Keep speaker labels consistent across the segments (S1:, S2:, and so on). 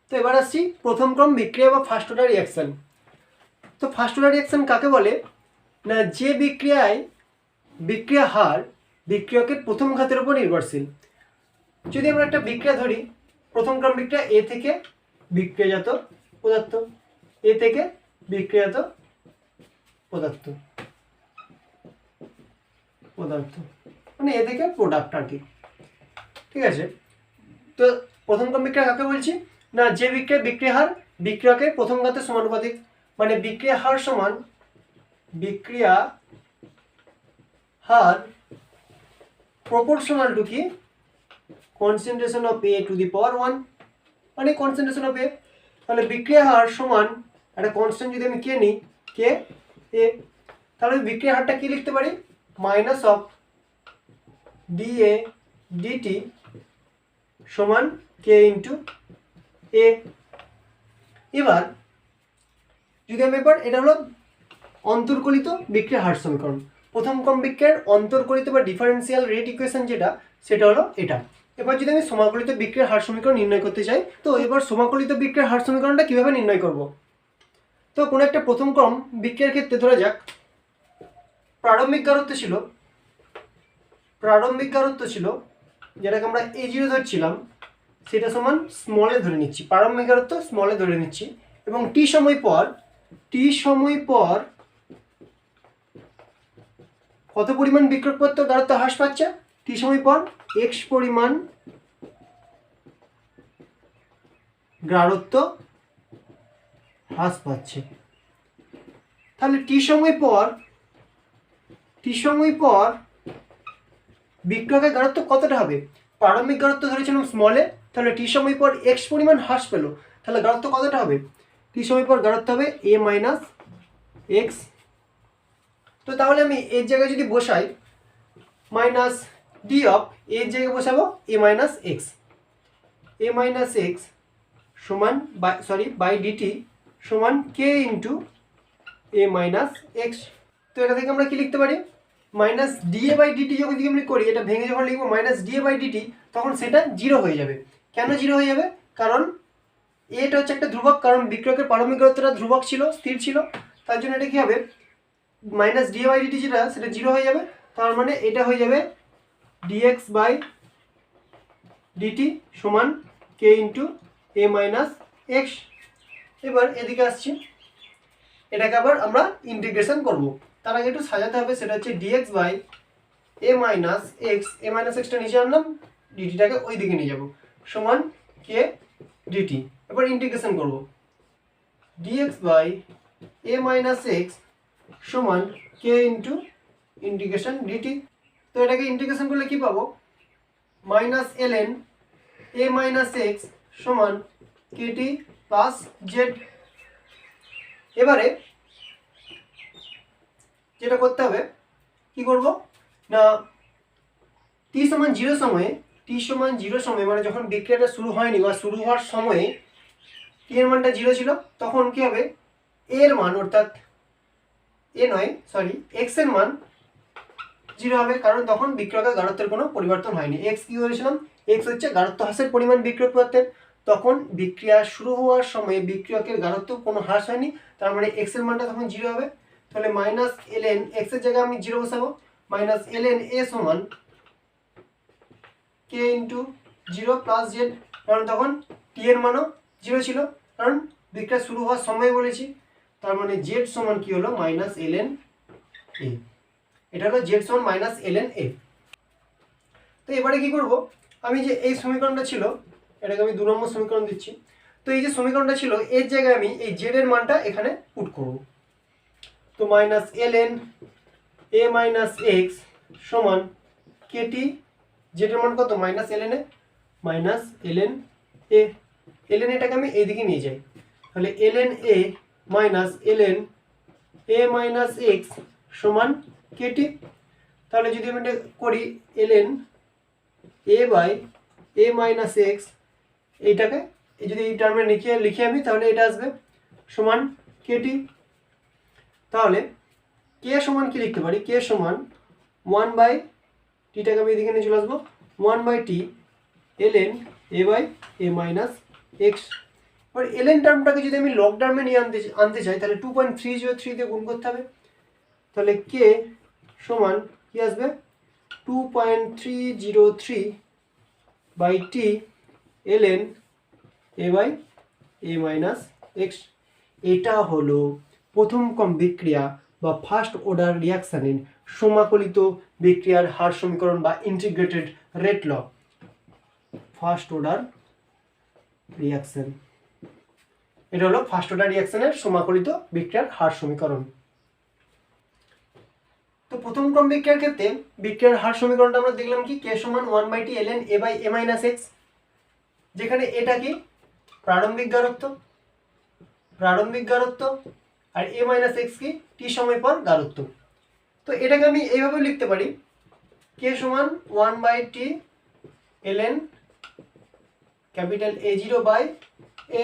S1: তো এবার আসছি প্রথম ক্রম বিক্রিয়া বা ফার্স্ট অর্ডার রিয়াকশন। তো ফার্স্ট অর্ডার রিয়াকশন কাকে বলে না, যে বিক্রিয়ায় বিক্রিয়া হার বিক্রিয়কের প্রথম ঘাতের উপর নির্ভরশীল। যদি আমরা একটা বিক্রিয়া ধরি, প্রথম ক্রম বিক্রিয়া এ থেকে বিক্রিয়াজাত পদার্থ, এ থেকে বিক্রিয়াজাত পদার্থ পদার্থ মানে এ থেকে প্রোডাক্ট আর কি। ঠিক আছে, তো প্রথম ক্রম বিক্রিয়া কাকে বলছি না, যে বিক্রিয়া হার বিক্রিয়কের প্রথম ঘাতের সমানুপাতিক, মানে বিক্রিয়া হার সমান বিক্রিয়া হার প্রপোর্শনাল টু কি concentration of A to the power 1, মানে কনসেন্ট্রেশন অফ এ। তাহলে বিক্রিয়া হার সমান একটা কনস্ট্যান্ট যদি আমি কে নিই, কে এ, তাহলে বিক্রিয়া হারটা কি লিখতে পারি, minus of D A D T সমান কে ইন্টু এ। এবার যদি আমি এটা হলো অন্তর্কলিত বিক্রিয়া হার সমীকরণ। প্রথম ক্রম বিক্রিয়ার অন্তর্কলিত বা ডিফারেন্সিয়াল রেট ইকুয়েশন যেটা, সেটা হলো এটা। এবার যদি আমি সমাকলিত বিক্রিয়ার হার সমীকরণ নির্ণয় করতে চাই, তো এবার সমাকলিত বিক্রিয়ার হার সমীকরণটা কিভাবে নির্ণয় করব। তো কোনো একটা প্রথম ক্রম বিক্রিয়ার ক্ষেত্রে ধরা যাক প্রারম্ভিক গারত্ব ছিল যেটাকে আমরা A0 ধরছিলাম, সেটা সমান স্মলে ধরে নিচ্ছি, প্রারম্ভিক গারত্ব স্মলে ধরে নিচ্ছি। এবং টি সময় পর কত পরিমাণ বিক্রিয়ক পদার্থ গারত্ব হ্রাস পাচ্ছে, টি সময় পর x পরিমাণ গারত্ব হ্রাস পাচ্ছে। তাহলে টি সময় পর বিক্রিয়কের গারত্ব কতটা হবে, প্রারম্ভিক গারত্ব ধরেছিলাম স্মলে, তাহলে টি সময় পর x পরিমাণ হ্রাস পেল, তাহলে গারত্ব কতটা হবে, টি সময় পর গারত্ব হবে a মাইনাস এক্স। তো তাহলে আমি এর জায়গায় যদি বসাই মাইনাস ডি অফ এর জায়গায় বসাবো a মাইনাস এক্স সমান বাই ডিটি সমান কে ইন্টু এ মাইনাস এক্স। তো এটা থেকে আমরা কি লিখতে পারি, মাইনাস ডিএ বাই ডিটি যখন যদি আমরা করি, এটা ভেঙে যখন লিখবো মাইনাস ডিএ বাই ডিটি, তখন সেটা জিরো হয়ে যাবে। কেন জিরো হয়ে যাবে, কারণ এটা হচ্ছে একটা ধ্রুবক, কারণ বিক্রিয়কের প্রারম্ভিক গারত্বটা ধ্রুবক ছিল, স্থির ছিল, তার জন্য এটা কি হবে মাইনাস ডিএ বাই ডিটি যেটা, সেটা জিরো হয়ে যাবে। তার মানে এটা হয়ে যাবে ডিএক্স বাই ডিটি সমান কে ইন্টু এ মাইনাস এক্স। এবার এদিকে আসছি, এটাকে আবার আমরা ইন্টিগ্রেশন করব। তার আগে একটু সাজাতে হবে, সেটা হচ্ছে ডিএক্স বাই এ মাইনাস এক্সটা নিচে আনলাম, ডিটিটাকে ওই দিকে নিয়ে যাব সমান কে ডিটি। এবার ইন্টিগ্রেশন করব, D X by A minus X সমান কে ইন্টু ইন্টিগ্রেশন ডিটি। তো এটাকে ইন্টিগ্রেশন করলে কি পাবো, minus ln A minus X সমান কেটি প্লাস জেড। এবারে যেটা করতে হবে, কি করব না, টি সমান জিরো সময়ে মানে যখন বিক্রিয়াটা শুরু হয়নি বা শুরু হওয়ার সময়ে টি এর মানটা জিরো ছিল, তখন কি হবে এর মান অর্থাৎ এক্স এর মান জিরো হবে, কারণ তখন বিক্রিয়কের গারত্বের কোনো পরিবর্তন হয়নি। এক্স কি করেছিলাম, এক্স হচ্ছে গারত্ব হ্রাসের পরিমাণ বিক্রিয়ক পদার্থের, তখন বিক্রিয়া শুরু হওয়ার সময় বিক্রিয়কের গারত্ব কোনো হ্রাস হয়নি, তার মানে এক্স এর মানটা তখন জিরো হবে। তাহলে মাইনাস ln এক্স এর জায়গায় আমি জিরো বসাবো, মাইনাস ln এ সমান K into zero plus Z, কারণ তখন টি এর মানও জিরো ছিল, কারণ বিক্রিয়া শুরু হওয়ার সময় বলেছি। তার মানে জেড সমান কি হলো মাইনাস ln এ, এটা হলো জেড সমান মাইনাস ln এ। তো এবারে কি করব, আমি যে এই সমীকরণটা ছিল, এটাকে আমি 2 নম্বর সমীকরণ দিচ্ছি। তো এই যে সমীকরণটা ছিল, এর জায়গায় আমি এই জেড এর মানটা এখানে পুট করব। তো minus ln A minus X সমান কেটি, জেড এর মান কত মাইনাস ln এ, ln এটাকে আমি এইদিকে নিয়ে যাই, তাহলে ln A minus ln A minus X সমান কেটি। তাহলে যদি আমি এটা করি ln A by A minus X, এইটাকে যদি এই টার্মে লিখে আমি, তাহলে এটা আসবে সমান কেটি। তাহলে কে সমান কি লিখতে পারি, কে সমান 1 বাই টিটাকে আমি এদিকে নিয়ে চলে আসবো, 1 by T ln A by A minus X. এবার এলএন টার্মটাকে যদি আমি লগ টার্মে নিয়ে আনতে চাই তাহলে 2.303 দিয়ে গুণ করতে হবে। তাহলে কে সমান কি আসবে 2.303 by T L N A by A minus X. এটা হলো প্রথম ক্রম বিক্রিয়া বা ফার্স্ট অর্ডার রিয়াকশানের সমাকলিত বিক্রিয়ার হার সমীকরণ বা ইন্টিগ্রেটেড রেট ল। ফার্স্ট অর্ডার রিয়াকশন, এটা হলো ফার্স্ট অর্ডার রিয়াকশনের সমাকলিত বিক্রিয়ার হার সমীকরণ। তো প্রথম ক্রম বিক্রিয়ার ক্ষেত্রে বিক্রিয়ার হার সমীকরণটা আমরা দেখলাম কি কে সমান 1/t ln a by a minus X, যেখানে এটা কি প্রারম্ভিক গারত্ব আর a মাইনাস এক্স কি টি সময় পর গারত্ব। তো এটাকে আমি এইভাবে লিখতে পারি কে সমান 1/t ln capital A0 by a,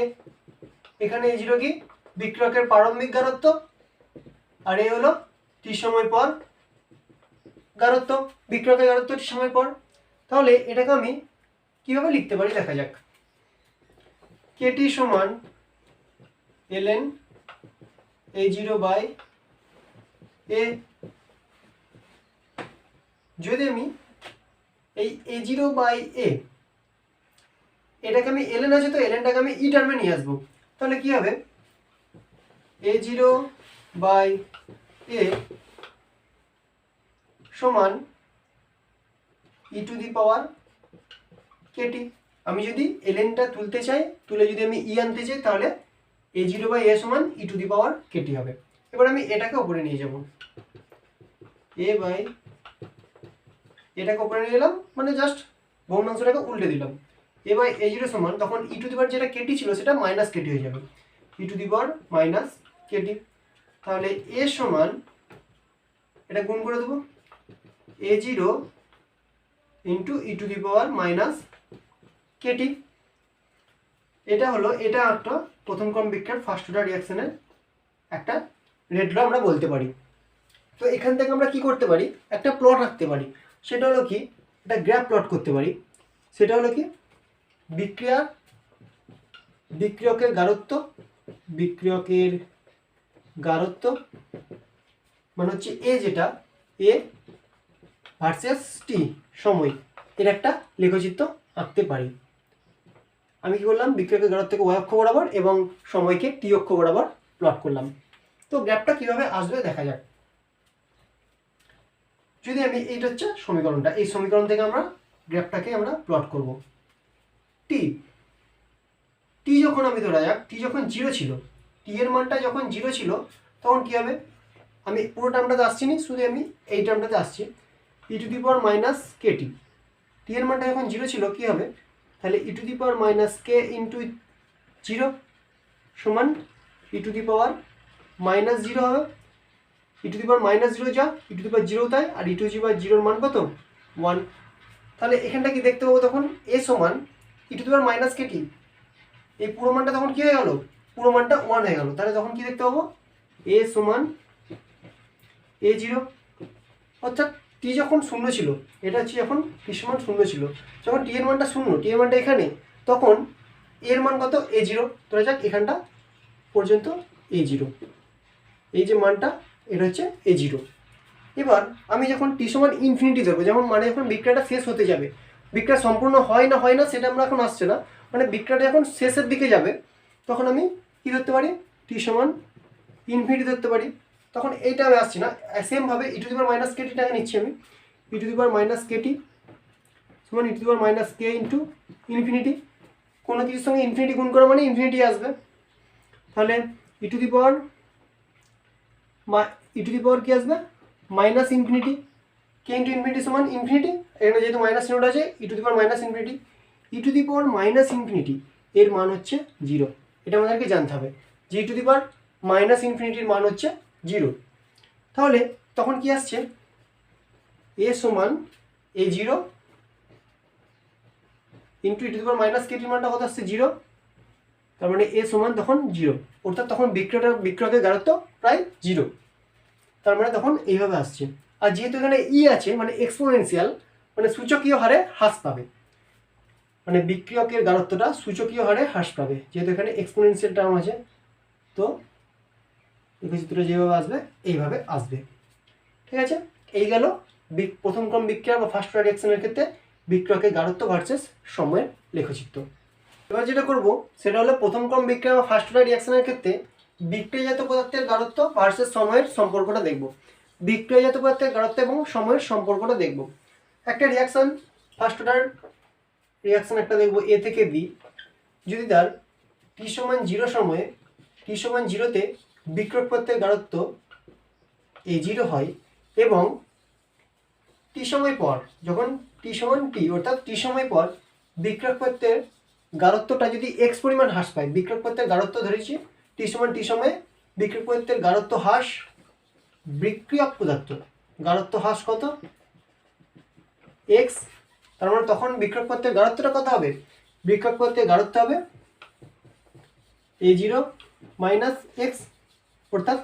S1: এখানে A0 কি বিক্রিয়কের প্রারম্ভিক গারত্ব আর এ হলো টি সময় পর গারত্ব, বিক্রিয়কের গারত্ব টি সময় পর। তাহলে এটাকে আমি কিভাবে লিখতে পারি দেখা যাক। কেটি সমান ln A0 বাই a, যদি আমি এই A0 বাই a এটাকে আমি ln আছে তো lnটাকে আমি ই টার্মে নিয়ে আসবো, তাহলে কি হবে A0 বাই a সমান e to the power Katie. আমি যদি lnটা তুলতে চাই, তুলে যদি আমি ই আনতে চাই তাহলে A0 বাই a সমান e to the power Katie হবে। এবার আমি এটাকে উপরে নিয়ে যাব, a বাই এটাকে উপরে নিয়ে গেলাম মানে জাস্ট ভগ্নাংশটাকে উল্টে দিলাম। a বাই A0 সমান তখন ই টু দি পাওয়ার যেটা কেটি ছিল সেটা মাইনাস কেটি হয়ে যাবে, e to the power minus KT. তাহলে a সমান এটা গুণ করে দেবো A0 into e to the power minus KT. এটা হলো এটা একটা প্রথম ক্রম বিক্রিয়ার ফার্স্ট অর্ডার রিয়াকশনের একটা রেট ল আমরা বলতে পারি। তো এখান থেকে আমরা কি করতে পারি একটা প্লট আঁকতে পারি, সেটা হলো কি একটা গ্রাফ প্লট করতে পারি। সেটা হলো কি বিক্রিয়কের গারত্ব মানে হচ্ছে এ, যেটা এ ভার্সেস টি সময়, এর একটা লেখচিত্র আঁকতে পারি। আমি কি করলাম বিক্রিয়কের গারত্বকে y অক্ষ বরাবর এবং সময়কে টি অক্ষ বরাবর প্লট করলাম। তো গ্রাফটা কিভাবে আসবে দেখা যাক। যদি আমি এইটা হচ্ছে সমীকরণটা, এই সমীকরণ থেকে আমরা গ্রাফটাকে আমরা প্লট করব। টি যখন আমি ধরা যাক টি যখন 0 ছিল, টি এর মানটা যখন 0 ছিল তখন কি হবে, আমি পুরো টার্মটাতে আসছি না, শুধু আমি এই টার্মটাতে আসছি ই টু দি পাওয়ার মাইনাস কে টি। টি এর মানটা যখন 0 ছিল কি হবে, তাহলে e to the power minus k into 0 সমান e to the power minus 0 হবে। ই টু দি পাওয়ার মাইনাস 0 যা ই টু দি পাওয়ার 0 তাই, আর ই টু দি পাওয়ার 0 মান কত 1। তাহলে এখানটা কি দেখতে পাবো তখন এ সমান e to the power minus কে টি, এই পুরো মানটা তখন কি হয়ে গেল, পুরো মানটা 1 হয়ে গেল। তাহলে তখন কি দেখতে পাবো এ সমান A0, অর্থাৎ টি যখন 0 ছিল, এটা হচ্ছে যখন টি সমান 0 ছিল, যখন টি এর মানটা 0, টি এর মানটা এখানে, তখন এর মান কত A0, ধরা যাক এখানটা পর্যন্ত A0, এই যে মানটা এটা হচ্ছে A0। এবার আমি যখন টি সমান ইনফিনিটি ধরবো, যেমন মানে যখন বিক্রিয়াটা শেষ হতে যাবে, বিক্রিয়া সম্পূর্ণ হয় না সেটা আমরা এখন আসছে না, মানে বিক্রিয়াটা যখন শেষের দিকে যাবে তখন আমি কি ধরতে পারি টি সমান ইনফিনিটি ধরতে পারি। তখন এইটা আমি আসছি না, সেমভাবে ই টু দি পাওয়ার মাইনাস কেটিটাকে নিচ্ছি আমি, e to the power minus Katie সমান e to the power minus k into infinity. কোনো কিছুর সঙ্গে ইনফিনিটি গুণ করা মানে ইনফিনিটি আসবে। তাহলে ই টু দি পাওয়ার কি আসবে minus infinity, k into infinity সমান ইনফিনিটি, এখানে যেহেতু মাইনাস চিহ্নটা আছে e to the power minus infinity. E to the power minus infinity এর মান হচ্ছে 0, এটা আমাদেরকে জানতে হবে যে ই টু দি পাওয়ার মাইনাস ইনফিনিটির মান হচ্ছে 0। তাহলে তখন কি আসছে এ সমান A0 into e to the power minus কেটির মানটা কত আসছে 0, তার মানে এ সমান তখন 0, অর্থাৎ তখন বিক্রিয়কের গারত্ব প্রায় 0, তার মানে তখন এইভাবে আসছে। আর যেহেতু এখানে ই আছে মানে এক্সপোনেনশিয়াল, মানে সূচকীয় হারে হ্রাস পাবে, মানে বিক্রিয়কের গাঢ়ত্বটা সূচকীয় হারে হ্রাস পাবে, যেহেতু এখানে এক্সপোনেনশিয়াল টার্ম আছে। তো লেখচিত্রটা যেভাবে আসবে এইভাবে আসবে। ঠিক আছে, এই গেল প্রথম ক্রম বিক্রিয়া বা ফার্স্ট অর্ডার রিঅ্যাকশনের ক্ষেত্রে বিক্রিয়কের গাঢ়ত্ব ভার্সেস সময়ের লেখচিত্র। এবার যেটা করব সেটা হলো প্রথম ক্রম বিক্রিয়া বা ফার্স্ট অর্ডার রিঅ্যাকশনের ক্ষেত্রে বিক্রিয়াজাত পদার্থের গাঢ়ত্ব ভার্সেস সময়ের সম্পর্কটা দেখব। বিক্রিয়াজাত পদার্থের গাঢ়ত্ব এবং সময়ের সম্পর্কটা দেখব। একটা রিঅ্যাকশন ফার্স্ট অর্ডার রিঅ্যাকশন একটা দেখব এ থেকে বি, যদি তার টি সমান 0 সময়ে টি সমান 0-তে বিক্রিয়ক পদার্থের গাঢ়ত্ব A0 হয় এবং টি সময় পর যখন টি সমান টি অর্থাৎ টি সময় পর বিক্রিয়ক পদার্থের গাঢ়ত্বটা যদি এক্স পরিমাণ হ্রাস পায়, বিক্রিয়ক পদার্থের গাঢ়ত্ব ধরেছি টি সমান টি সময়ে বিক্রিয়ক পদার্থের গাঢ়ত্ব হ্রাস, বিক্রিয়ক পদার্থ গাঢ়ত্ব হ্রাস কত এক্স, তার মানে তখন বিক্রিয়ক পদার্থের গাঢ়ত্বটা কত হবে, বিক্রিয়ক পদার্থের গাঢ়ত্ব হবে A0 মাইনাস এক্স, অর্থাৎ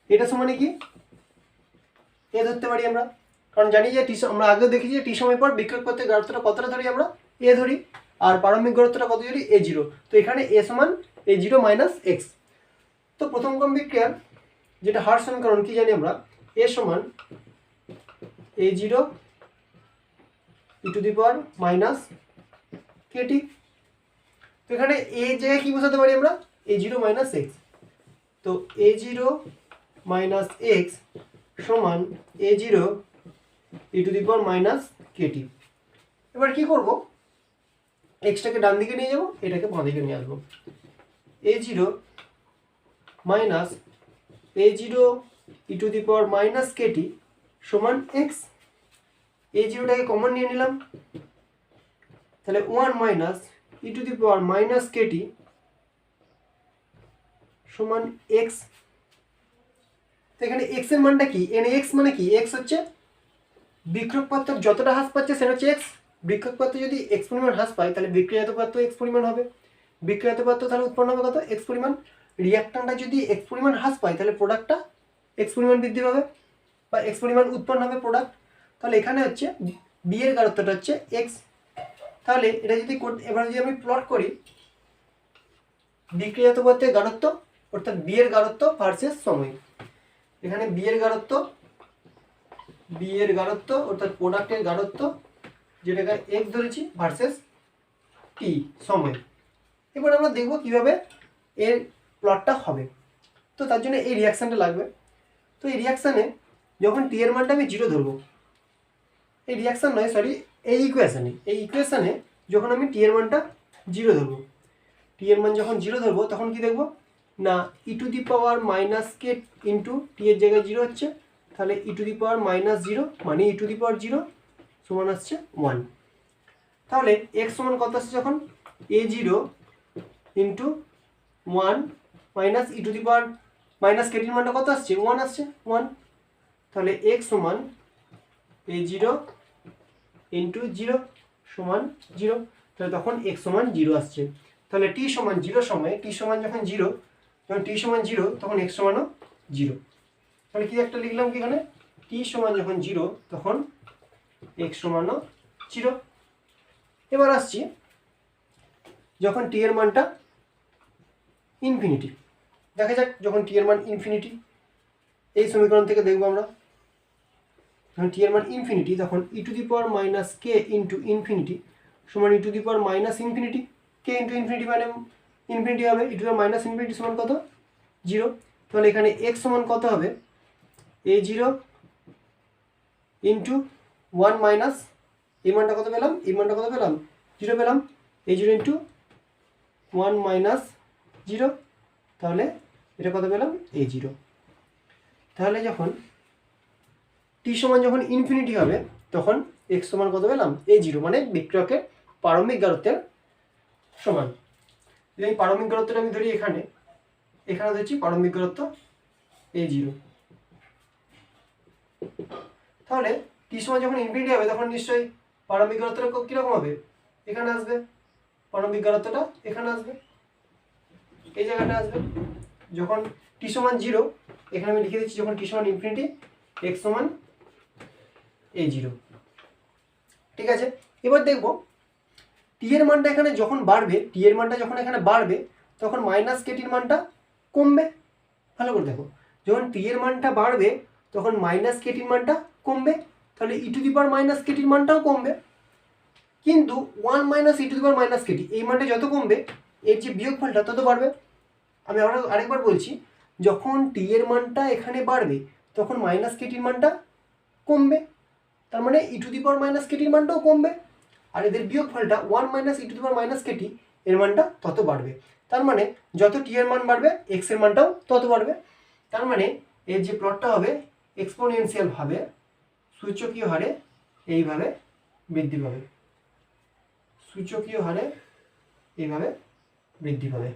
S1: এটা সমানে কি এ ধরতে পারি আমরা, কারণ জানি যে আমরা আগেও দেখেছি যে টি সময় পর বিক্রিয়ক পদার্থের গাঢ়ত্বটা কতটা ধরি আমরা এ ধরি, আর প্রারম্ভিক গাঢ়ত্বটা কত ধরি A0। তো এখানে এ সমান A0 মাইনাস এক্স। তো প্রথম ক্রম বিক্রিয়ার যেটা হার সমীকরণ কি জানি আমরা, এ সমান A0 e⁻ মাইনাস কেটি। তো এখানে এ জায়গায় কি বসাতে পারি আমরা A0 মাইনাস এক্স। তো A0 মাইনাস এক্স সমান A0 e⁻ মাইনাস কেটি। এবার কি করব, এক্সটাকে ডান দিকে নিয়ে যাব, এটাকে বাঁ দিকে নিয়ে আসবো। A0 minus A0 e⁻ minus Katie সমান এক্স। A0টাকে কমন নিয়ে নিলাম, তাহলে 1 মাইনাস e⁻ মাইনাস কেটি সমান এক্স। তো এখানে এক্স এর মানটা কি, এখানে এক্স মানে কি, এক্স হচ্ছে বিক্রিয়ক পদার্থ যতটা হ্রাস পাচ্ছে সেটা হচ্ছে এক্স। বিক্রিয়ক পদার্থ যদি এক্স পরিমাণ হ্রাস পায় তাহলে বিক্রিয়াজাত পদার্থ এক্স পরিমাণ হবে, বিক্রিয়াজাত পদার্থ তাহলে উৎপন্ন হবে কত এক্স পরিমাণ। রিঅ্যাকট্যান্টটা যদি এক্স পরিমাণ হ্রাস পায় তাহলে প্রোডাক্টটা এক্স পরিমাণ বৃদ্ধি পাবে বা এক্স পরিমাণ উৎপন্ন হবে প্রোডাক্ট। তাহলে এখানে হচ্ছে বি এর গাঢ়ত্বটা হচ্ছে এক্স। তাহলে এটা যদি এবার যদি আমি প্লট করি বিক্রিয়াজাত পদার্থের গাঢ়ত্ব অর্থাৎ বি এর গাঢ়ত্ব ভার্সেস সময়, এখানে বি এর গাঢ়ত্ব অর্থাৎ প্রোডাক্টের গাঢ়ত্ব যেটাকে এক্স ধরেছি ভার্সেস টি সময়। এবার আমরা দেখব কিভাবে এর প্লটটা হবে। তো তার জন্য এই রিঅ্যাকশানটা লাগবে। তো এই রিঅ্যাকশানে যখন টি এর মানটা আমি 0 ধরবো, এই রিঅ্যাকশান নয় সরি এই ইকুয়েশানে যখন আমি টি এর মানটা 0 ধরবো, টি এর মান যখন 0 ধরবো তখন কি দেখবো না e⁻ কে ইন্টু টি এর জায়গায় 0 হচ্ছে, তাহলে e⁻−0 মানে e⁻0 সমান আসছে 1। তাহলে x সমান কত আসছে যখন A0 ইন্টু 1 মাইনাস e⁻− কেটির মানটা কত আসছে 1 আসছে 1। তাহলে x সমান A0 ইন্টু 0 সমান 0, তাহলে তখন x সমান 0 আসছে। তাহলে t সমান 0 সময়ে t সমান যখন 0 তখন x সমানও 0। তাহলে কি একটা লিখলাম কি এখানে t সমান যখন 0 তখন x সমানও 0। এবার আসছি যখন t এর মানটা ইনফিনিটি, দেখা যাক যখন t এর মান ইনফিনিটি, এই সমীকরণ থেকে দেখব আমরা যখন t এর মান ইনফিনিটি তখন e⁻− k ইন্টু ইনফিনিটি সমান e⁻−∞, k ইন্টু ইনফিনিটি মানে ইনফিনিটি হবে, e⁻∞ সমান কত 0। তাহলে এখানে x সমান কত হবে A0 ইন্টু 1 মাইনাস এই মানটা কত পেলাম 0 পেলাম, A0 ইন্টু 1 মাইনাস 0, তাহলে এটা কত পেলাম A0। তাহলে যখন t সমান যখন ইনফিনিটি হবে তখন x সমান কত পেলাম A0 মানে বিক্রিয়কের প্রারম্ভিক গাঢ়ত্বের সমান। যদি আমি প্রারম্ভিক গাঢ়ত্বটা আমি ধরি এখানে ধরছি প্রারম্ভিক গাঢ়ত্ব A0, তাহলে t সমান যখন ইনফিনিটি হবে তখন নিশ্চয়ই প্রারম্ভিক গাঢ়ত্বটা কীরকম হবে, এখানে আসবে প্রারম্ভিক গাঢ়ত্বটা, এখানে আসবে এই জায়গাটা আসবে। যখন t সমান 0 এখানে আমি লিখে দিচ্ছি যখন t সমান ইনফিনিটি x সমান A0। ঠিক আছে, এবার দেখব টি এর মানটা এখানে যখন বাড়বে, টি এর মানটা যখন এখানে বাড়বে তখন মাইনাস কেটির মানটা কমবে। ভালো করে দেখো, যখন টি এর মানটা বাড়বে তখন মাইনাস কেটির মানটা কমবে, তাহলে e to the power minus কেটির মানটাও কমবে। কিন্তু 1 minus E to the power minus K T এই মানটা যত কমবে এর যে বিয়োগফলটা তত বাড়বে। আমি আরেকবার বলছি, যখন টি এর মানটা এখানে বাড়বে তখন মাইনাস কেটির মানটা কমবে, তার মানে ই টু দি পাওয়ার মাইনাস কেটির মানটাও কমবে, আর এদের বিয়োগফলটা 1 minus E to the power minus K T এর মানটা তত বাড়বে। তার মানে যত টি এর মান বাড়বে এক্স এর মানটাও তত বাড়বে। তার মানে এর যে প্লটটা হবে এক্সপোনেনশিয়াল ভাবে সূচকীয় হারে এইভাবে বৃদ্ধি পাবে, সূচকীয় হারে এইভাবে বৃদ্ধি পাবে।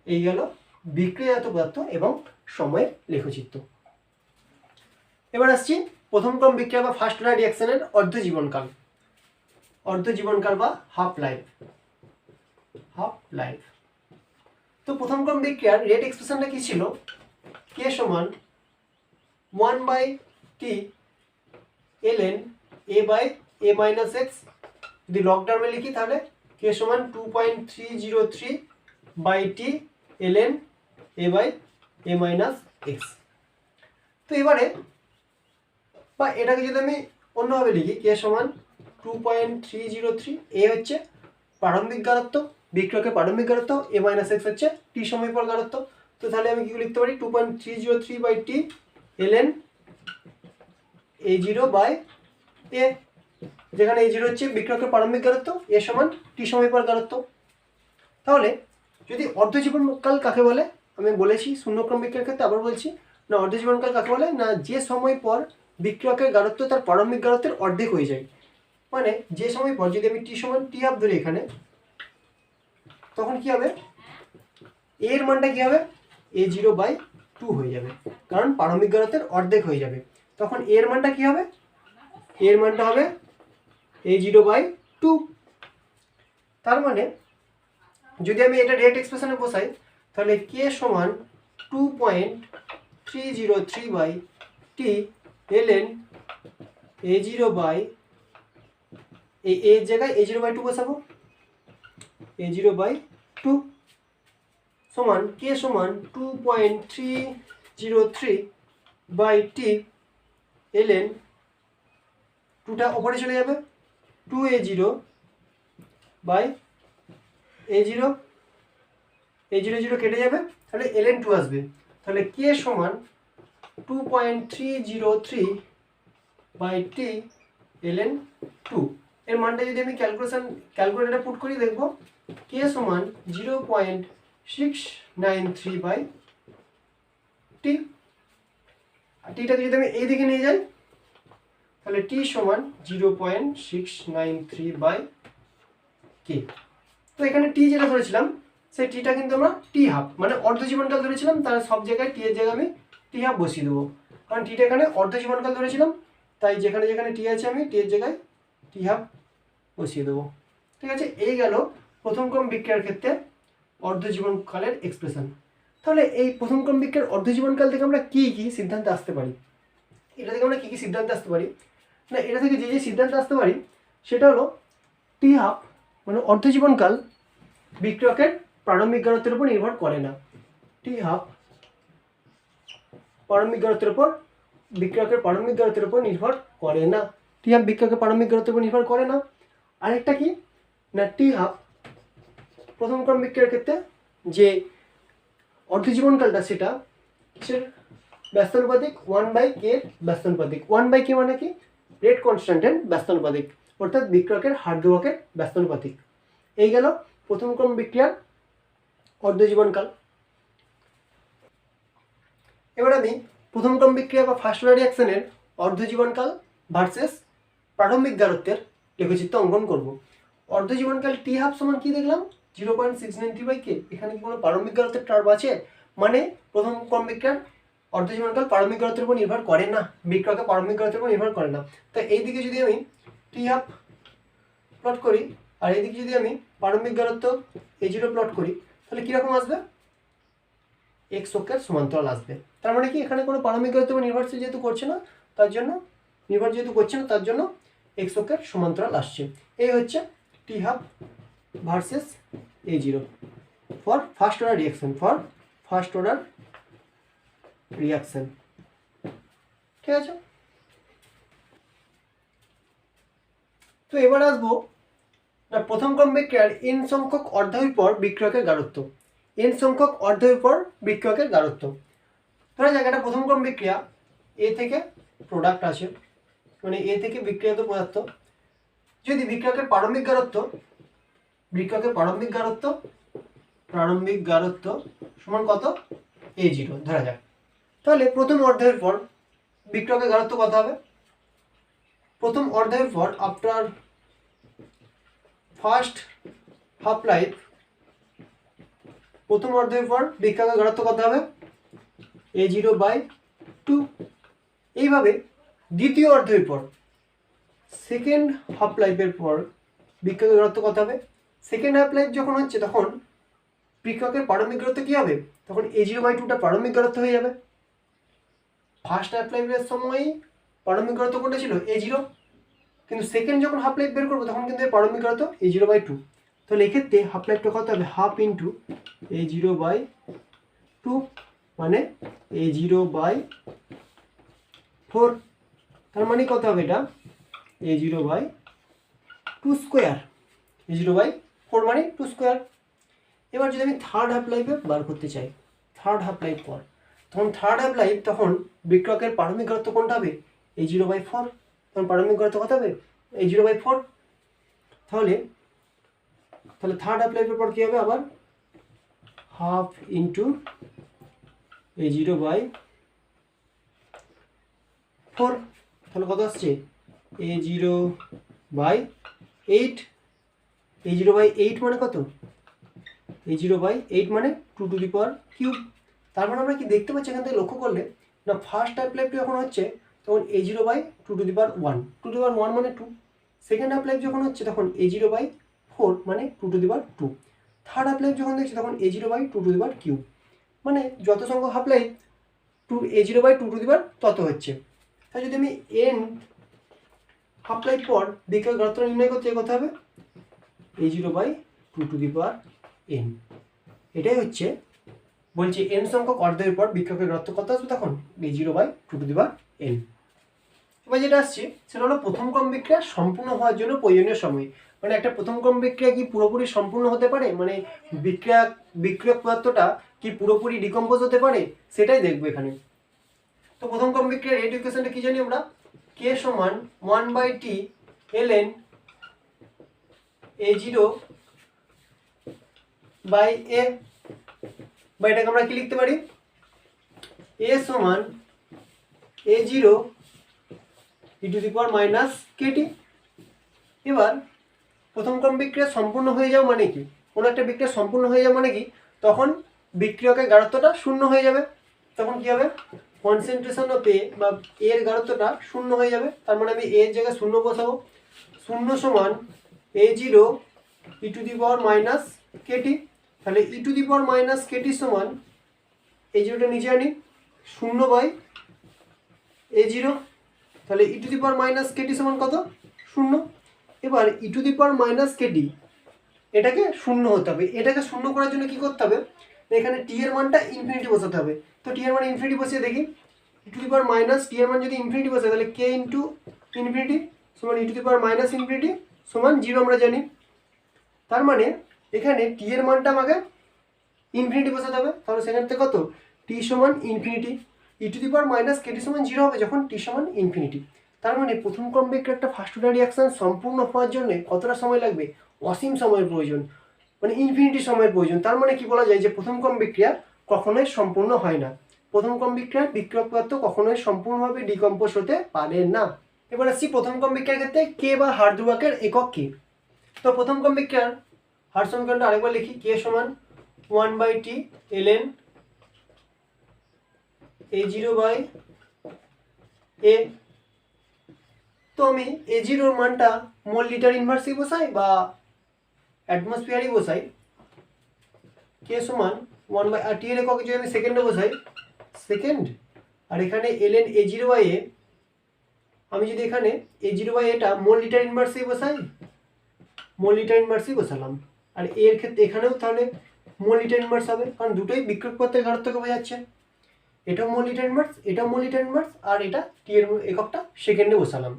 S1: এই গেল বিক্রিয়াজাত পদার্থ এবং সময়ের লেখচিত্র। এবার আসছি প্রথম ক্রম বিক্রিয়া বা ফার্স্ট অর্ডার রিঅ্যাকশনের অর্ধ জীবনকাল, অর্ধ জীবনকাল বা হাফ লাইফ, হাফ লাইফ। তো প্রথম ক্রম বিক্রিয়ার রেট এক্সপ্রেশনটা কি ছিল? কে সমান 1/t ln a/a minus x. যদি লগ টার্মে লিখি তাহলে কে সমান 2.303/t ln a/a minus x. তো এবারে বা এটাকে যদি আমি অন্যভাবে লিখি, কে সমান 2.303, এ হচ্ছে প্রারম্ভিক গারত্ব, বিক্রিয়কের প্রারম্ভিক গারত্ব, এ মাইনাস এক্স হচ্ছে টি সময় পর গারত্ব। তো তাহলে আমি কি লিখতে পারি 2.303/t ln a0/a, যেখানে a0 হচ্ছে বিক্রিয়কের প্রারম্ভিক গারত্ব, এ সমান টি সময় পর গারত্ব। তাহলে যদি অর্ধ জীবনকাল কাকে বলে আমি বলেছি শূন্যক্রম বিক্রিয়ার ক্ষেত্রে, আবার বলছি না, অর্ধ জীবনকাল কাকে বলে না, যে সময় পর বিক্রিয়কের গারত্ব তার প্রারম্ভিক গারত্বের অর্ধেক হয়ে যায়। মানে যে সময় পর যদি আমি টি সমান টি হাফ ধরি এখানে, তখন কি হবে, এর মানটা কি হবে a0/2 হয়ে যাবে, কারণ প্রারম্ভিক গারত্বের অর্ধেক হয়ে যাবে। তখন এর মানটা কি হবে, এর মানটা হবে a0/2। তার মানে যদি আমি এটা রেট এক্সপ্রেশনে বসাই তাহলে কে সমান 2.303/t ln a0/, এর জায়গায় a0/2 বসাবো, a0/2 সমান কে সমান 2.303/t ln, 2টা ওপরে চলে যাবে, 2a0/a0, a0 কেটে যাবে, তাহলে ln 2 আসবে। তাহলে কে সমান 2.303/t ln 2। এর মানটা যদি আমি ক্যালকুলেটরে পুট করি দেখব কে সমান 0.693/t। টিটাকে যদি আমি এই দিকে নিয়ে যাই তাহলে টি সমান 0.693/k। তো এখানে টি যেটা ধরেছিলাম সেই টিটা কিন্তু আমরা টি হাফ মানে অর্ধ জীবনকাল ধরেছিলাম, তার সব জায়গায় টি এর জায়গায় আমি টি হাফ বসিয়ে দেবো, কারণ টিটা এখানে অর্ধ জীবনকাল ধরেছিলাম, তাই যেখানে যেখানে টি আছে আমি টি এর জায়গায় টি হাফ বসিয়ে দেবো। ঠিক আছে, এই গেল প্রথম ক্রম বিক্রিয়ার ক্ষেত্রে অর্ধ জীবনকালের এক্সপ্রেশন। তাহলে এই প্রথম ক্রম বিক্রিয়ার অর্ধ জীবনকাল থেকে আমরা কি কি সিদ্ধান্তে আসতে পারি, এটা থেকে আমরা কি কি সিদ্ধান্তে আসতে পারি না, এটা থেকে যে যে সিদ্ধান্তে আসতে পারি সেটা হলো টি হাফ মানে অর্ধ জীবনকাল বিক্রিয়কের প্রারম্ভিক গারত্বের উপর নির্ভর করে না। টি হাফ প্রারম্ভিক গারত্বের উপর, বিক্রিয়কের প্রারম্ভিক গারত্বের উপর নির্ভর করে না, টি হাফ বিক্রিয়কের প্রারম্ভিক গারত্বের উপর নির্ভর করে না। আরেকটা কি না, টি হাফ প্রথম ক্রম বিক্রিয়ার ক্ষেত্রে যে অর্ধ জীবনকালটা সেটা কিসের ব্যস্তানুপাতিক, 1/k এর ব্যস্তানুপাতিক। 1/k মানে কি, রেট কনস্ট্যান্টের ব্যস্তানুপাতিক, অর্থাৎ বিক্রিয়কের হার ধ্রুবকের ব্যস্তানুপাতিক। এই গেল প্রথম ক্রম বিক্রিয়ার অর্ধ জীবনকাল। এবার আমি প্রথম ক্রম বিক্রিয়া বা ফার্স্ট অর্ডার রিঅ্যাকশনের অর্ধ জীবনকাল ভার্সেস প্রারম্ভিক গারত্বের লেখচিত্র অঙ্কন করব। অর্ধ জীবনকাল টি হাফ সমান কি দেখলাম 0.693/k, এখানে কি কোনো প্রারম্ভিক গারত্বের টার্ম আছে? মানে প্রথম ক্রম বিক্রিয়ার অর্ধ জীবনকাল প্রারম্ভিক গারত্বের উপর নির্ভর করে না, বিক্রিয়কের প্রারম্ভিক গারত্বের উপর নির্ভর করে না। তাই এইদিকে যদি আমি টি হাফ প্লট করি আর এইদিকে যদি আমি প্রারম্ভিক গারত্ব a0 প্লট করি তাহলে কীরকম আসবে, এক্স অক্ষের সমান্তরাল আসবে। তার মানে কি এখানে কোনো প্রারম্ভিক গারত্বের উপর নির্ভরশীল যেহেতু করছে না, তার জন্য নির্ভর যেহেতু করছে না তার জন্য এক্স অক্ষের সমান্তরাল আসছে। এই হচ্ছে T half versus A0 for first order reaction. ঠিক আছে, তো এবার আসবো না প্রথম ক্রম বিক্রিয়ার n সংখ্যক অর্ধায়ুর পর বিক্রিয়কের গাঢ়ত্ব। n সংখ্যক অর্ধায়ুর পর বিক্রিয়কের গাঢ়ত্ব। ধরা যাক একটা প্রথম ক্রম বিক্রিয়া, এ থেকে প্রোডাক্ট আছে, মানে এ থেকে বিক্রিয়ত পদার্থ, যদি বিক্রিয়কের প্রারম্ভিক গাঢ়ত্ব সমান কত, A0 ধরা যাক, তাহলে প্রথম অর্ধায়ুর পর বিক্রিয়কের গাঢ়ত্ব কত হবে? প্রথম অর্ধায়ুর পর আফটার ফার্স্ট হাফ লাইফ, প্রথম অর্ধায়ুর পর বিক্রিয়কের গাঢ়ত্ব কত হবে? A0/2। এইভাবে দ্বিতীয় অর্ধায়ুর পর সেকেন্ড হাফ লাইফের পর বিক্রিয়কের গাঢ়ত্ব কত হবে? সেকেন্ড হাফ লাইফ যখন হচ্ছে তখন বিক্রিয়কের প্রারম্ভিক গাঢ়ত্ব কী হবে? তখন A0/2টা প্রারম্ভিক গাঢ়ত্ব হয়ে যাবে। ফার্স্ট হাফ লাইফের সময় প্রারম্ভিক গাঢ়ত্ব কোনটা ছিল? A0, কিন্তু সেকেন্ড যখন হাফ লাইফ বের করবো তখন কিন্তু এর প্রারম্ভিক গাঢ়ত্ব A0/2। তাহলে এক্ষেত্রে হাফ লাইফটা কত হবে? হাফ ইন্টু A0/2 মানে A0/4। তার মানে কত হবে এটা? A0/2 square. A0/4 মানে 2 স্কোয়ার। এবার যদি আমি থার্ড হাফ লাইফে বার করতে চাই, থার্ড হাফ লাইফ পর, তখন বিক্রিয়কের প্রারম্ভিক গাঢ়ত্ব কোনটা হবে? A0/4। তখন প্রারম্ভিক গাঢ়ত্ব কত হবে? A0/4। তাহলে থার্ড হাফ লাইফের পর কী হবে? আবার হাফ ইন্টু A0/4, তাহলে কত আসছে? A0/8। A0/8 মানে কত? A0/8 মানে 2^3। তার মানে আমরা কি দেখতে পাচ্ছি এখান থেকে লক্ষ্য করলে না, ফার্স্ট হাফ লাইফ যখন হচ্ছে তখন A0/2^1, 2^1 মানে 2। সেকেন্ড হাফ লাইফ যখন হচ্ছে তখন A0/4 মানে 2^2। থার্ড হাফ লাইফ যখন দেখছি তখন A0/2^3, মানে যত সংখ্যক হাফ লাইফ A0/2 তত হচ্ছে। তাই যদি আমি n হাফ লাইফ পর বিক্রিয়কের গাঢ়ত্ব নির্ণয় করতে হবে A0/2n। এটাই হচ্ছে বলছি n সংখ্যক অর্ধায়ুর পর বিক্রিয়কের গাঢ়ত্ব কত আসবে? তখন A0/2n। এবার যেটা আসছে সেটা হলো প্রথম ক্রম বিক্রিয়া সম্পূর্ণ হওয়ার জন্য প্রয়োজনীয় সময়। মানে একটা প্রথম ক্রম বিক্রিয়া কি পুরোপুরি সম্পূর্ণ হতে পারে, মানে বিক্রিয়ক পদার্থটা কি পুরোপুরি ডিকম্পোজ হতে পারে, সেটাই দেখবো এখানে। তো প্রথম ক্রম বিক্রিয়ার রেট ইকুয়েশনটা কি জানি আমরা? K সমান 1/T ln A0/A, বা এটাকে আমরা কি লিখতে পারি? A সমান A0 e⁻⁻kT। এবার প্রথম ক্রম বিক্রিয়া সম্পূর্ণ হয়ে যাওয়া মানে কি? কোনো একটা বিক্রিয়া সম্পূর্ণ হয়ে যাওয়া মানে কি? তখন বিক্রিয়কের গাঢ়ত্বটা শূন্য হয়ে যাবে। তখন কি হবে? কনসেন্ট্রেশন অফ A বা এর গাঢ়ত্বটা শূন্য হয়ে যাবে। তার মানে আমি এর জায়গায় শূন্য বসাবো। শূন্য সমান A0 e⁻⁻kT। তাহলে e⁻⁻kT সমান A0টা নিচে আনি 0/A0। তাহলে e⁻⁻kT সমান কত? 0। এবার e⁻⁻kT এটাকে শূন্য হতে হবে। এটাকে শূন্য করার জন্য কি করতে হবে? এখানে টি এর মানটা ইনফিনিটি বসাতে হবে। তো টি এর মান ইনফিনিটি বসিয়ে দেখি। টি এর মান যদি ইনফিনিটি বসে তাহলে k ইন্টু ইনফিনিটি সমান e⁻⁻∞ সমান 0 আমরা জানি। তার মানে এখানে টি এর মানটা আমাকে ইনফিনিটি বসাতে হবে। তাহলে সেখান থেকে কত? টি সমান ইনফিনিটি, e⁻⁻kT সমান 0 হবে যখন টি সমান ইনফিনিটি। তার মানে প্রথম ক্রম বিক্রিয়ার একটা ফার্স্ট অর্ডার রিঅ্যাকশন সম্পূর্ণ হওয়ার জন্য কতটা সময় লাগবে? অসীম সময়ের প্রয়োজন, মানে ইনফিনিটি সময়ের প্রয়োজন। তার মানে কি বলা যায় যে প্রথম ক্রম বিক্রিয়া কখনোই সম্পূর্ণ হয় না। প্রথম ক্রম বিক্রিয়ার বিক্রিয়ক পদার্থ কখনোই সম্পূর্ণভাবে ডিকম্পোজ হতে পারে না। এবার আসছি প্রথম ক্রম বিক্রিয়ার ক্ষেত্রে কে বা হার ধ্রুবকের একক কি। তো প্রথম ক্রম বিক্রিয়ার হার সমীকরণটা আরেকবার লিখি। কে সমান 1/T ln A0/A। তো আমি A0 এর মানটা মোল লিটার ইনভার্সই বসাই বা অ্যাটমসফিয়ারই বসাই। কে সমান 1/T এর একক যদি আমি সেকেন্ডে বসাই সেকেন্ড, আর এখানে ln A0/A আমি যদি এখানে A0/এটা মোল লিটার ইনভার্সেই বসাই, মোল লিটার ইনভার্সেই বসালাম, আর এর ক্ষেত্রে এখানেও তাহলে মোল লিটার ইনভার্স হবে, কারণ দুটোই বিক্রয় পথের ঘনত্বকে বোঝাচ্ছে। এটাও মোল লিটার ইনভার্স, এটাও মোল লিটার ইনভার্স, আর এটা টি এর এককটা সেকেন্ডে বসালাম।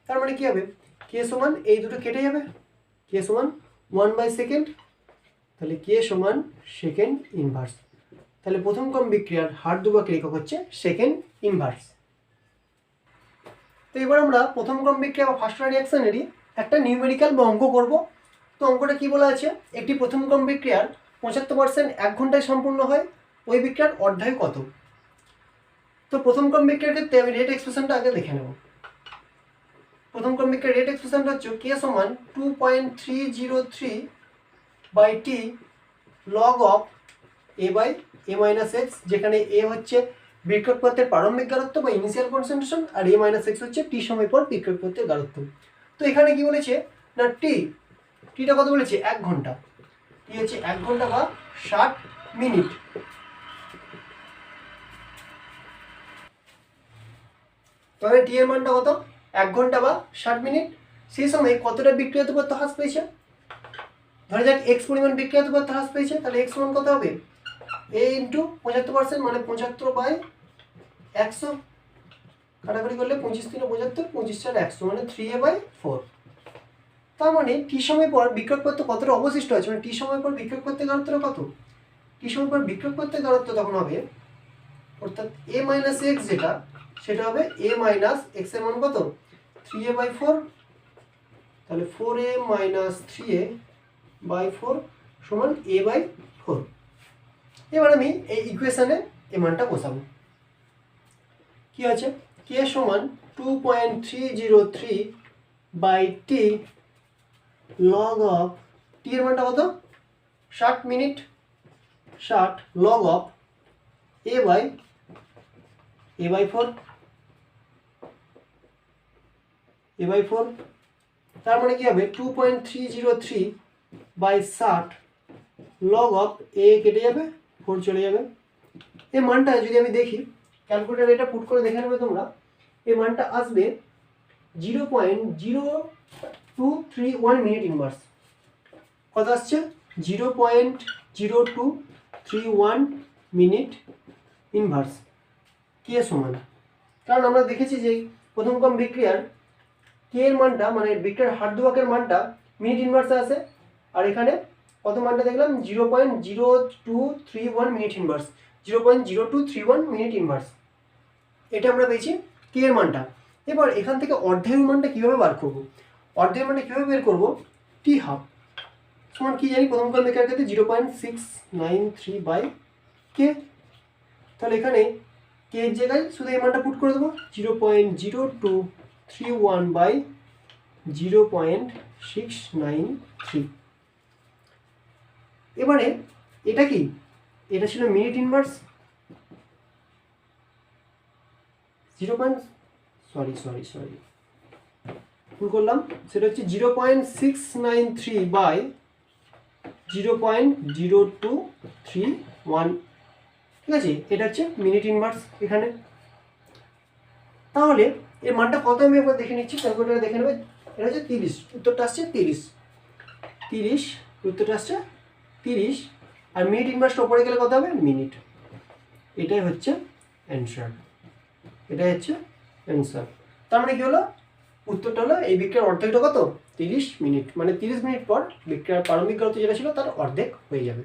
S1: তার মানে কি হবে, কে সমান এই দুটো কেটে যাবে, কে সমান 1/সেকেন্ড, তাহলে কে সমান সেকেন্ড ইনভার্স। তাহলে প্রথম ক্রম বিক্রিয়ার হার দুভাগের একক হচ্ছে সেকেন্ড ইনভার্স। তো এবার আমরা প্রথম ক্রম বিক্রিয়া বা ফার্স্ট অর্ডার রিঅ্যাকশনেরই একটা নিউমেরিক্যাল বা অঙ্ক করব। তো অঙ্কটা কি বলা আছে, একটি প্রথম ক্রম বিক্রিয়ার 75% 1 ঘন্টায় সম্পূর্ণ হয়, ওই বিক্রিয়ার অর্ধায়ু কত? তো প্রথম ক্রম বিক্রিয়ার ক্ষেত্রে আমি রেট এক্সপ্রেশনটা আগে দেখে নেব। প্রথম ক্রম বিক্রিয়ার রেট এক্সপ্রেশনটা হচ্ছে কে সমান 2.303/t log of a/a-x, যেখানে a হচ্ছে বিক্রিয়ক পথের প্রারম্ভিক গাঢ়ত্ব বা ইনিশিয়াল কনসেন্ট্রেশন, আর a-x হচ্ছে টি সময় পর বিক্রিয়ক পথের গাঢ়ত্ব। তো এখানে কি বলেছে না, টিটা কত বলেছে, 1 ঘন্টা, টি হচ্ছে 1 ঘন্টা বা 60 মিনিট। তাহলে টি এর মানটা কত, 1 ঘন্টা বা 60 মিনিট। সেই সময় কতটা বিক্রিয়ত পদার্থ হ্রাস পেয়েছে, ধরা যাক x পরিমাণ বিক্রিয়ত পদার্থ হ্রাস পেয়েছে, তাহলে x সমান কত হবে, a ইন্টু 75%, মানে 75/100, কাটাকাটি করলে 25 3 75, 25 4 100, মানে 3a/4। তার মানে টি সময় পর বিক্রিয়ক পদার্থ কতটা অবশিষ্ট আছে, মানে টি সময় পর বিক্রিয়ক পদার্থের গাঢ়ত্বটা কত, টি সময় পর বিক্রিয়ক পদার্থের গাঢ়ত্ব তখন হবে, অর্থাৎ a-x যেটা, সেটা হবে a-x এর মান কত, 3a/4, তাহলে 4a-3a/4 সমান a/4। এবার আমি এই ইকুয়েশনে এই মানটা বসাবো। কি আছে, কে সমান 2.303/t log of t এর মানটা কত, 60 minute, 60 log of a/4, a/4। তার মানে কি হবে 2.303/60 log of a কেটে যাবে, 4 চলে যাবে। এই মানটা যদি আমি দেখি ক্যালকুলেটারে, এটা পুট করে দেখে নেবে তোমরা, এই মানটা আসবে 0.0231 মিনিট ইনভার্স। কত আসছে, 0.0231 মিনিট ইনভার্স কে সমান। কারণ আমরা দেখেছি যে প্রথম ক্রম বিক্রিয়ার কে এর মানটা, মানে বিক্রিয়ার হার দুভাগের মানটা মিনিট ইনভার্সে আসে, আর এখানে কত মানটা দেখলাম, 0.0231 মিনিট ইনভার্স, 0.0231 মিনিট ইনভার্স, এটা আমরা পেয়েছি কে এর মানটা। এবার এখান থেকে অর্ধায়ুর মানটা কীভাবে বার করব, অর্ধায়ুর মানটা কীভাবে বের করব, টি হাফ সমান কি জানি, প্রথম ক্রম বিক্রিয়ার ক্ষেত্রে 0.693/k। তাহলে এখানে কে এর জায়গায় শুধু এই মানটা পুট করে দেবো, 0.0231/0.693। এবারে এটা কি, এটা ছিল মিনিট ইনভার্স, ভুল করলাম, সেটা হচ্ছে 0.693/0.0231, ঠিক আছে, এটা হচ্ছে মিনিট ইনভার্স এখানে। তাহলে এর মানটা কত আমি একবার দেখে নিচ্ছি, ক্যালকুলেটারে দেখে নেবে। এটা হচ্ছে 30, উত্তরটা আসছে 30, উত্তরটা আসছে 30, আর মিনিট ইনভার্সটা উপরে গেলে কত হবে, মিনিট। এটাই হচ্ছে অ্যান্সার, এটাই হচ্ছে অ্যান্সার। তার মানে কি হলো, উত্তরটা হলো এই বিক্রিয়ার অর্ধেকটা কত, 30 মিনিট, মানে 30 মিনিট পর বিক্রিয়ার প্রারম্ভিক গাঢ়ত্ব যেটা ছিল তার অর্ধেক হয়ে যাবে।